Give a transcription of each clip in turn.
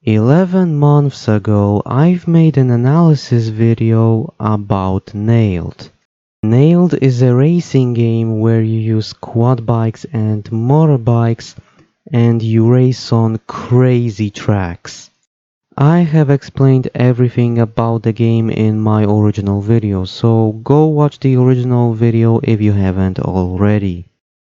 11 months ago, I've made an analysis video about Nailed. Nailed is a racing game where you use quad bikes and motorbikes and you race on crazy tracks. I have explained everything about the game in my original video, so go watch the original video if you haven't already.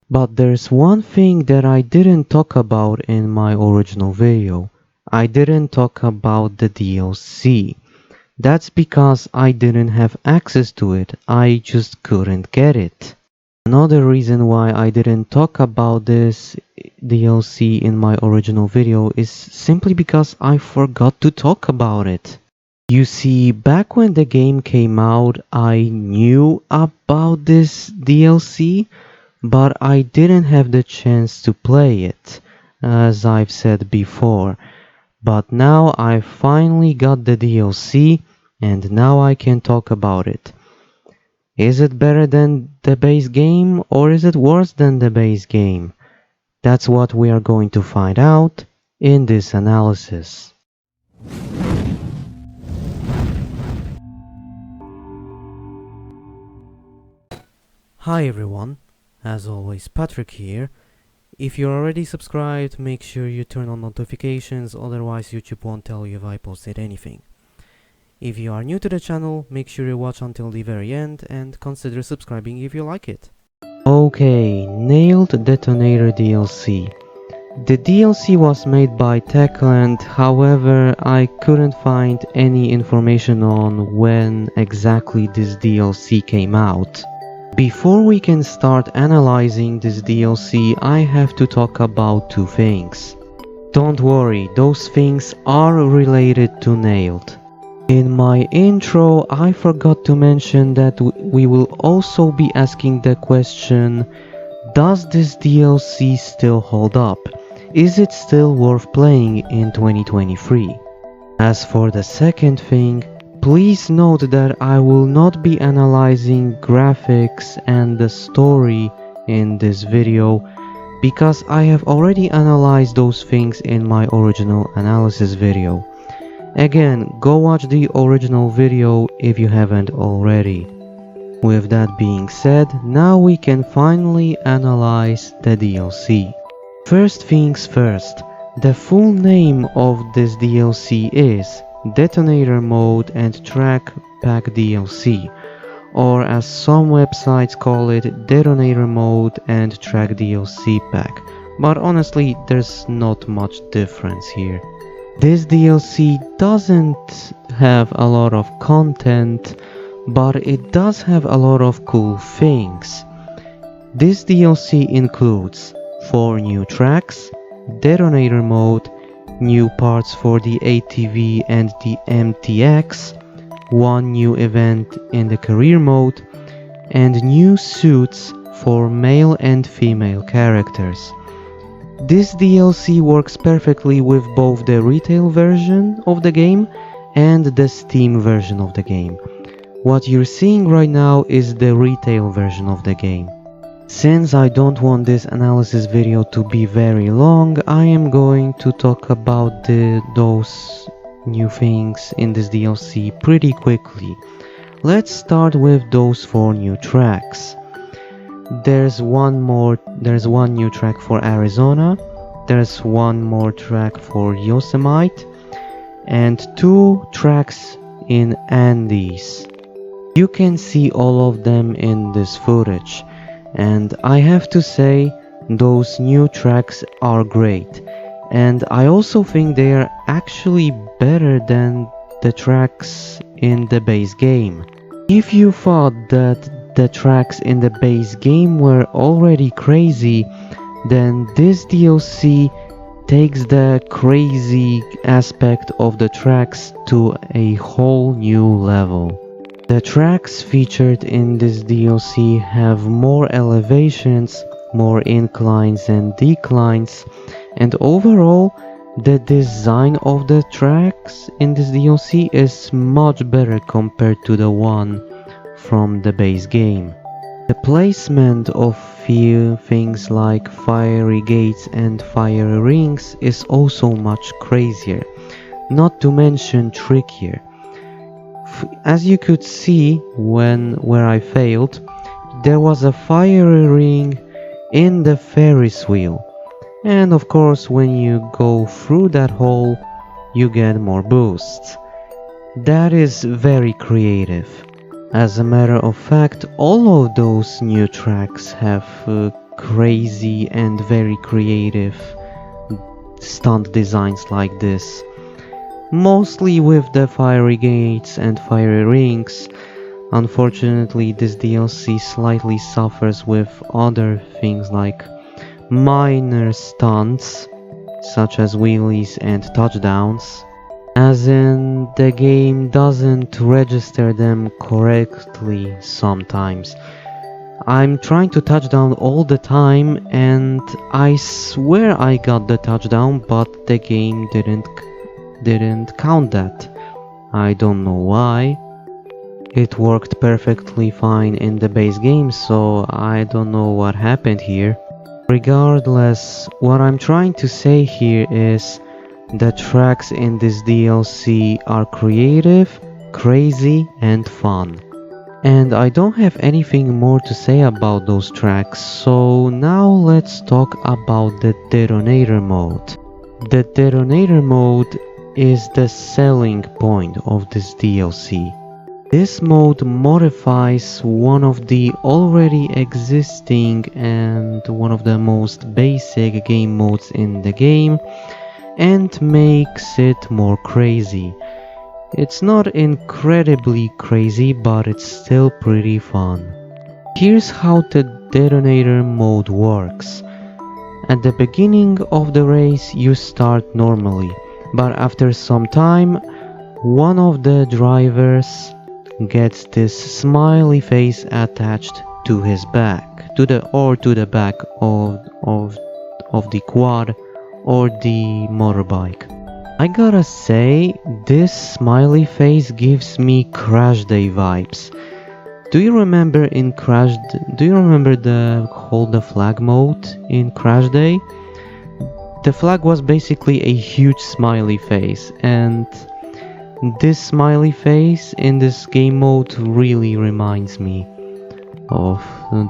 But there's one thing that I didn't talk about in my original video. I didn't talk about the DLC. That's because I didn't have access to it, I just couldn't get it. Another reason why I didn't talk about this DLC in my original video is simply because I forgot to talk about it. You see, back when the game came out, I knew about this DLC, but I didn't have the chance to play it, as I've said before. But now I finally got the DLC, and now I can talk about it. Is it better than the base game, or is it worse than the base game? That's what we are going to find out in this analysis. Hi everyone, as always Patrick here. If you're already subscribed, make sure you turn on notifications, otherwise YouTube won't tell you if I posted anything. If you are new to the channel, make sure you watch until the very end and consider subscribing if you like it. Okay, Nailed Detonator DLC. The DLC was made by Techland, however I couldn't find any information on when exactly this DLC came out. Before we can start analyzing this DLC, I have to talk about two things. Don't worry, those things are related to Nailed. In my intro, I forgot to mention that we will also be asking the question, does this DLC still hold up? Is it still worth playing in 2023? As for the second thing, please note that I will not be analyzing graphics and the story in this video because I have already analyzed those things in my original analysis video. Again, go watch the original video if you haven't already. With that being said, now we can finally analyze the DLC. First things first, the full name of this DLC is Detonator Mode and Track Pack DLC, or as some websites call it, Detonator Mode and Track DLC Pack, but honestly there's not much difference here. This DLC doesn't have a lot of content, but it does have a lot of cool things. This DLC includes 4 new tracks, Detonator Mode, new parts for the ATV and the MTX, 1 new event in the career mode, and new suits for male and female characters. This DLC works perfectly with both the retail version of the game and the Steam version of the game. What you're seeing right now is the retail version of the game. Since I don't want this analysis video to be very long, I am going to talk about those new things in this DLC pretty quickly. Let's start with those 4 new tracks. There's one new track for Arizona, there's one more track for Yosemite, and 2 tracks in Andes. You can see all of them in this footage, and I have to say, those new tracks are great, and I also think they are actually better than the tracks in the base game. If you thought that the tracks in the base game were already crazy, then this DLC takes the crazy aspect of the tracks to a whole new level. The tracks featured in this DLC have more elevations, more inclines and declines, and overall the design of the tracks in this DLC is much better compared to the one from the base game. The placement of few things like fiery gates and fire rings is also much crazier. not to mention trickier. As you could see where I failed, there was a fiery ring in the Ferris wheel. And of course, when you go through that hole, you get more boosts. That is very creative. As a matter of fact, all of those new tracks have crazy and very creative stunt designs like this. Mostly with the fiery gates and fiery rings. Unfortunately, this DLC slightly suffers with other things like minor stunts, such as wheelies and touchdowns, as in the game doesn't register them correctly sometimes. I'm trying to touchdown all the time and I swear I got the touchdown, but the game didn't count that. I don't know why. It worked perfectly fine in the base game, so I don't know what happened here. Regardless, what I'm trying to say here is the tracks in this DLC are creative, crazy, and fun. And I don't have anything more to say about those tracks, so now let's talk about the detonator mode. The detonator mode is the selling point of this DLC. This mode modifies one of the already existing and one of the most basic game modes in the game and makes it more crazy. It's not incredibly crazy, but it's still pretty fun. Here's how the detonator mode works. At the beginning of the race you start normally, but after some time one of the drivers gets this smiley face attached to his back, to the back of the quad or the motorbike. I gotta say, this smiley face gives me Crash Day vibes. Do you remember the hold the flag mode in Crash Day? The flag was basically a huge smiley face, and this smiley face in this game mode really reminds me of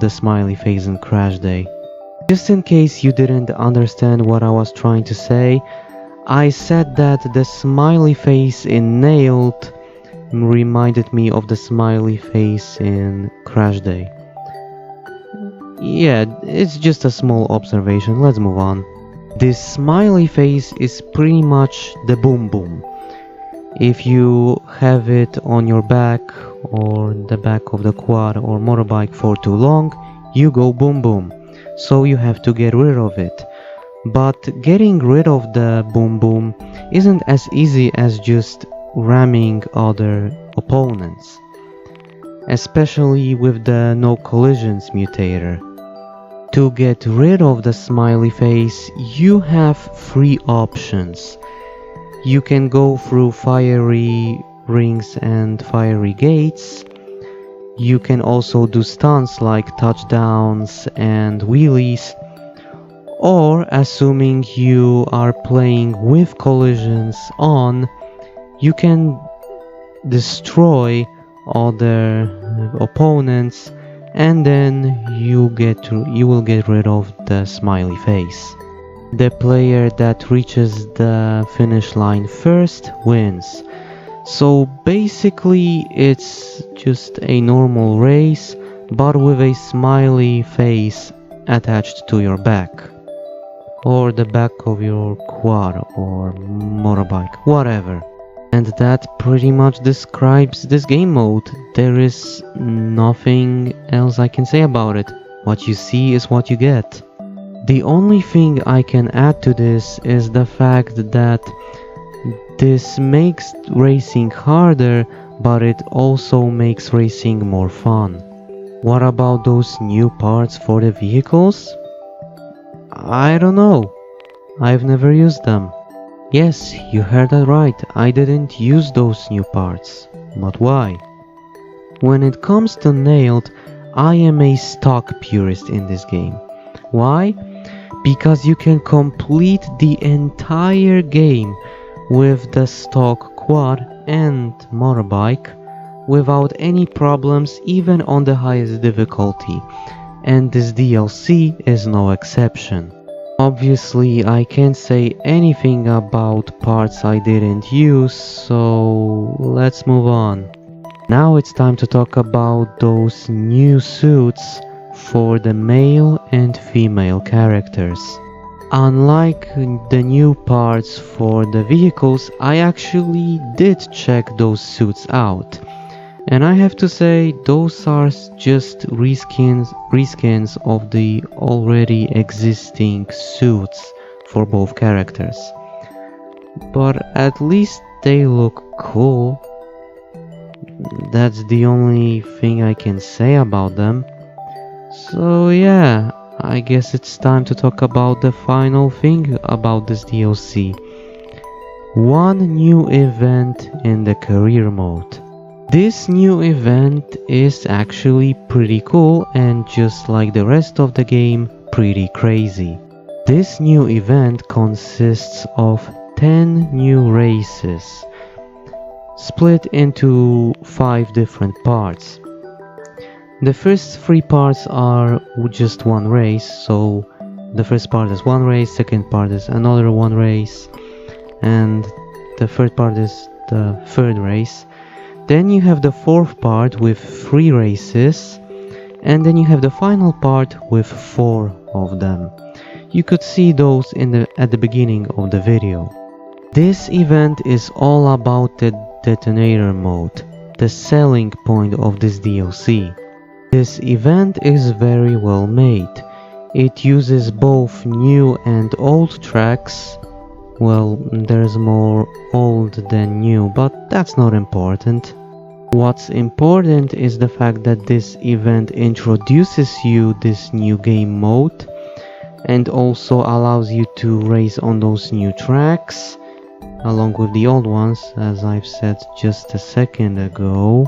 the smiley face in Crash Day. Just in case you didn't understand what I was trying to say, I said that the smiley face in Nailed reminded me of the smiley face in Crash Day. Yeah, it's just a small observation, let's move on. This smiley face is pretty much the boom boom. If you have it on your back or the back of the quad or motorbike for too long, you go boom boom, so you have to get rid of it. But getting rid of the boom boom isn't as easy as just ramming other opponents, especially with the no collisions mutator. To get rid of the smiley face, you have 3 options. You can go through fiery rings and fiery gates. You can also do stunts like touchdowns and wheelies. Or, assuming you are playing with collisions on, you can destroy other opponents and then you will get rid of the smiley face. The player that reaches the finish line first wins. So basically it's just a normal race, but with a smiley face attached to your back, or the back of your quad or motorbike, whatever. And that pretty much describes this game mode. There is nothing else I can say about it. What you see is what you get. The only thing I can add to this is the fact that this makes racing harder, but it also makes racing more fun. What about those new parts for the vehicles? I don't know. I've never used them. Yes, you heard that right, I didn't use those new parts. But why? When it comes to Nailed, I am a stock purist in this game. Why? Because you can complete the entire game with the stock quad and motorbike without any problems even on the highest difficulty, and this DLC is no exception. Obviously I can't say anything about parts I didn't use, so let's move on. Now it's time to talk about those new suits for the male and female characters. Unlike the new parts for the vehicles, I actually did check those suits out. And I have to say, those are just reskins of the already existing suits for both characters. But at least they look cool. That's the only thing I can say about them. So yeah, I guess it's time to talk about the final thing about this DLC. One new event in the career mode. This new event is actually pretty cool and just like the rest of the game, pretty crazy. This new event consists of 10 new races, split into 5 different parts. The first 3 parts are just one race, so the first part is one race, second part is another one race, and the third part is the third race. Then you have the fourth part with 3 races, and then you have the final part with 4 of them. You could see those at the beginning of the video. This event is all about the detonator mode, the selling point of this DLC. This event is very well made. It uses both new and old tracks. Well, there's more old than new, but that's not important. What's important is the fact that this event introduces you this new game mode and also allows you to race on those new tracks along with the old ones, as I've said just a second ago.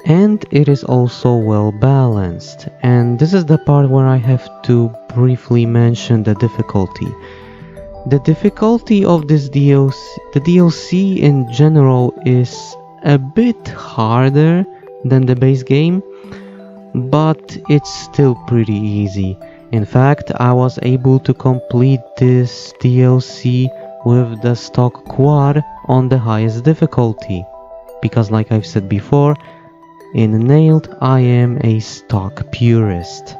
And it is also well balanced, and this is the part where I have to briefly mention the difficulty. The difficulty of this DLC, the DLC in general, is a bit harder than the base game, but it's still pretty easy. In fact, I was able to complete this DLC with the stock quad on the highest difficulty, because like I've said before, in Nailed I am a stock purist.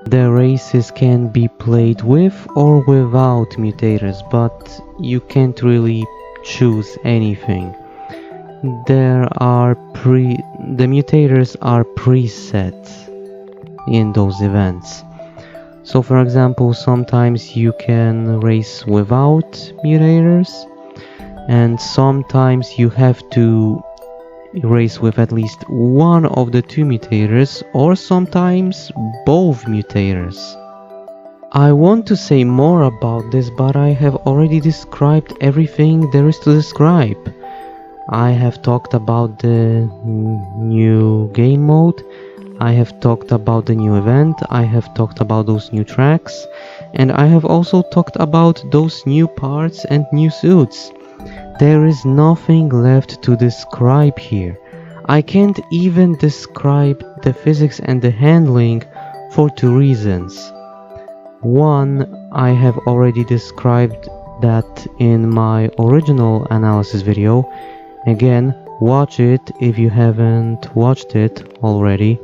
The races can be played with or without mutators, but you can't really choose anything. The mutators are preset in those events. So for example, sometimes you can race without mutators, and sometimes you have to race with at least one of the 2 mutators, or sometimes both mutators. I want to say more about this, but I have already described everything there is to describe. I have talked about the new game mode, I have talked about the new event, I have talked about those new tracks, and I have also talked about those new parts and new suits. There is nothing left to describe here. I can't even describe the physics and the handling for 2 reasons. One, I have already described that in my original analysis video. Again, watch it if you haven't watched it already.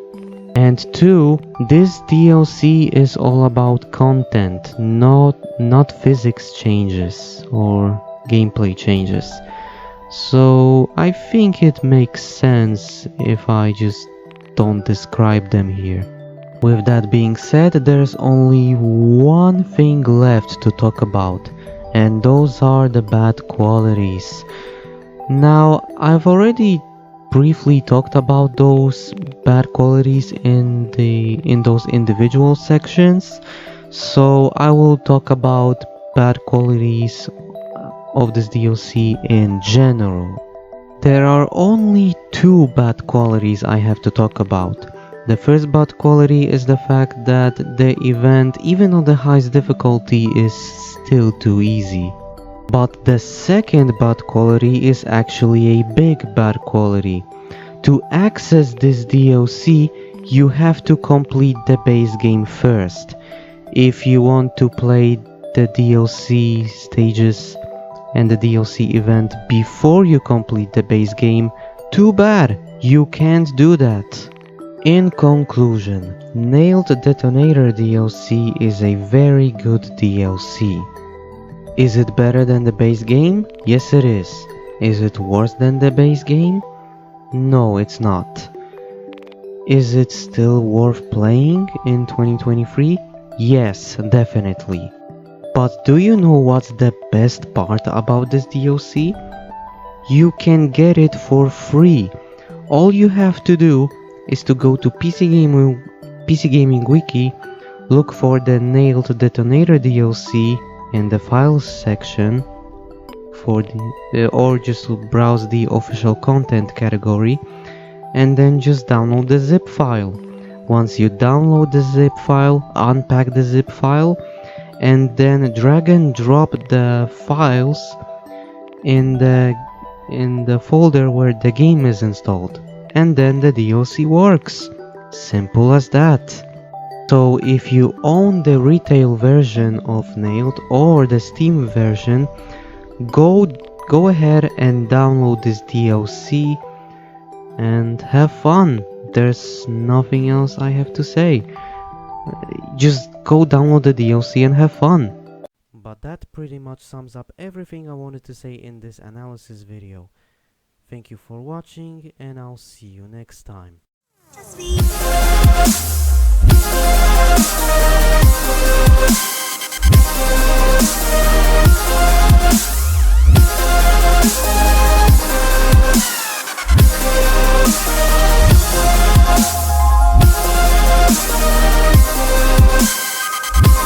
And 2, this DLC is all about content, not physics changes or gameplay changes. So I think it makes sense if I just don't describe them here. With that being said, there's only one thing left to talk about, and those are the bad qualities. Now, I've already briefly talked about those bad qualities in those individual sections, so I will talk about bad qualities of this DLC in general. There are only 2 bad qualities I have to talk about. The first bad quality is the fact that the event, even on the highest difficulty, is still too easy. But the second bad quality is actually a big bad quality. To access this DLC, you have to complete the base game first. If you want to play the DLC stages and the DLC event before you complete the base game, too bad, you can't do that. In conclusion, Nailed Detonator DLC is a very good DLC. Is it better than the base game? Yes it is. Is it worse than the base game? No, it's not. Is it still worth playing in 2023? Yes, definitely. But do you know what's the best part about this DLC? You can get it for free. All you have to do is to go to PC Gaming Wiki, look for the Nailed Detonator DLC in the files section or just browse the official content category, and then just download the zip file. Once you download the zip file, unpack the zip file, and then drag and drop the files in the folder where the game is installed, and then the DLC works. Simple as that. So if you own the retail version of Nailed or the Steam version, go ahead and download this DLC and have fun. There's nothing else I have to say. Just go download the DLC and have fun. But that pretty much sums up everything I wanted to say in this analysis video. Thank you for watching, and I'll see you next time. Just